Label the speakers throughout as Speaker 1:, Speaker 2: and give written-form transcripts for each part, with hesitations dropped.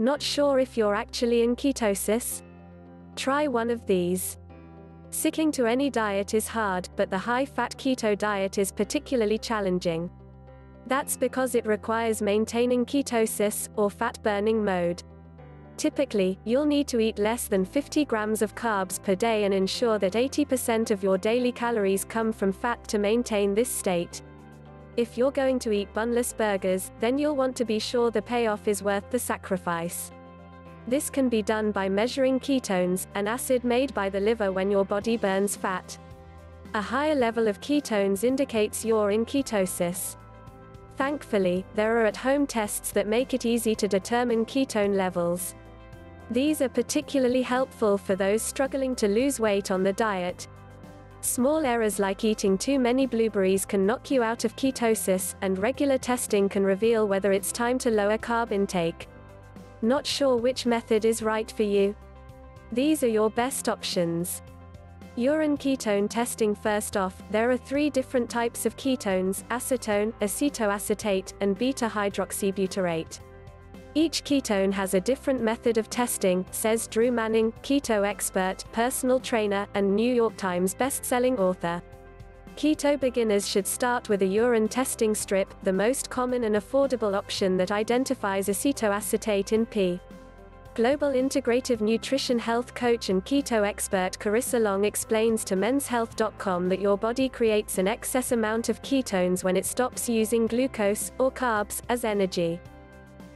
Speaker 1: Not sure if you're actually in ketosis? Try one of these. Sticking to any diet is hard, but the high-fat keto diet is particularly challenging. That's because it requires maintaining ketosis, or fat-burning mode. Typically, you'll need to eat less than 50 grams of carbs per day and ensure that 80% of your daily calories come from fat to maintain this state. If you're going to eat bunless burgers, then you'll want to be sure the payoff is worth the sacrifice. This can be done by measuring ketones, an acid made by the liver when your body burns fat. A higher level of ketones indicates you're in ketosis. Thankfully, there are at-home tests that make it easy to determine ketone levels. These are particularly helpful for those struggling to lose weight on the diet. Small errors like eating too many blueberries can knock you out of ketosis, and regular testing can reveal whether it's time to lower carb intake. Not sure which method is right for you? These are your best options. Urine ketone testing. First off, there are 3 different types of ketones: acetone, acetoacetate, and beta-hydroxybutyrate. Each ketone has a different method of testing, says Drew Manning, keto expert, personal trainer, and New York Times best-selling author. Keto beginners should start with a urine testing strip, the most common and affordable option that identifies acetoacetate in pee. Global Integrative Nutrition Health coach and keto expert Carissa Long explains to menshealth.com that your body creates an excess amount of ketones when it stops using glucose, or carbs, as energy.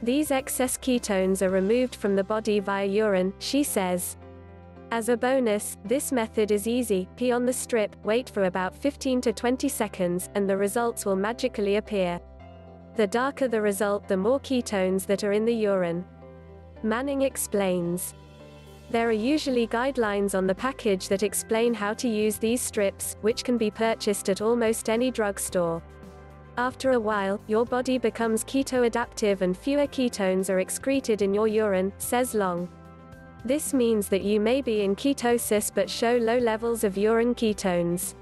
Speaker 1: These excess ketones are removed from the body via urine, she says. As a bonus, this method is easy: pee on the strip, wait for about 15 to 20 seconds, and the results will magically appear. The darker the result, the more ketones that are in the urine. Manning explains. There are usually guidelines on the package that explain how to use these strips, which can be purchased at almost any drugstore. After a while, your body becomes keto-adaptive and fewer ketones are excreted in your urine, says Long. This means that you may be in ketosis but show low levels of urine ketones.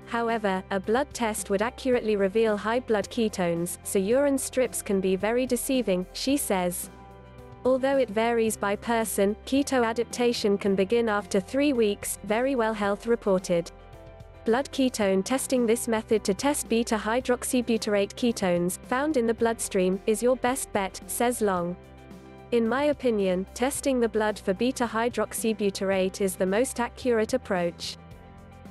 Speaker 1: However, a blood test would accurately reveal high blood ketones, so urine strips can be very deceiving, she says. Although it varies by person, keto adaptation can begin after 3 weeks, Verywell Health reported. Blood ketone testing. This method to test beta-hydroxybutyrate ketones, found in the bloodstream, is your best bet, says Long. In my opinion, testing the blood for beta-hydroxybutyrate is the most accurate approach.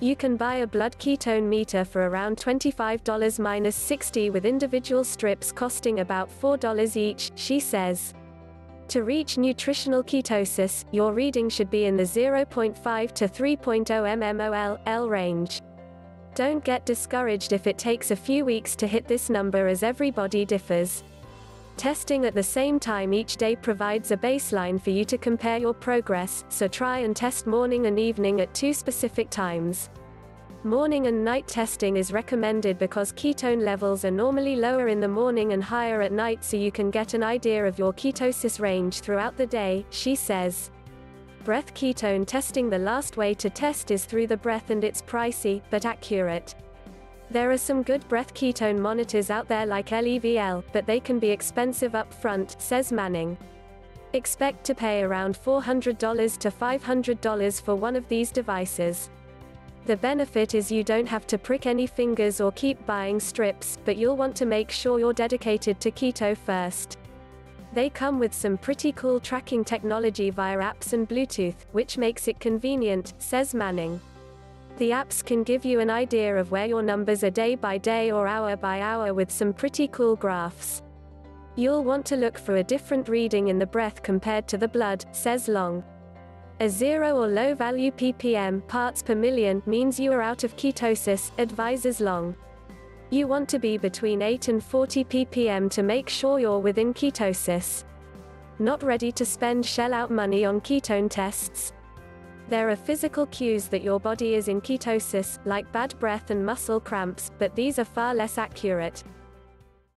Speaker 1: You can buy a blood ketone meter for around $25-60 with individual strips costing about $4 each, she says. To reach nutritional ketosis, your reading should be in the 0.5 to 3.0 mmol/L range. Don't get discouraged if it takes a few weeks to hit this number, as every body differs. Testing at the same time each day provides a baseline for you to compare your progress, so try and test morning and evening at 2 specific times. Morning and night testing is recommended because ketone levels are normally lower in the morning and higher at night, so you can get an idea of your ketosis range throughout the day, she says. Breath ketone testing. The last way to test is through the breath, and it's pricey, but accurate. There are some good breath ketone monitors out there like LEVL, but they can be expensive up front, says Manning. Expect to pay around $400 to $500 for one of these devices. The benefit is you don't have to prick any fingers or keep buying strips, but you'll want to make sure you're dedicated to keto first. They come with some pretty cool tracking technology via apps and Bluetooth, which makes it convenient, says Manning. The apps can give you an idea of where your numbers are day by day or hour by hour with some pretty cool graphs. You'll want to look for a different reading in the breath compared to the blood, says Long. A 0 or low-value ppm parts per million means you are out of ketosis, advises Long. You want to be between 8 and 40 ppm to make sure you're within ketosis. Not ready to spend shell-out money on ketone tests? There are physical cues that your body is in ketosis, like bad breath and muscle cramps, but these are far less accurate.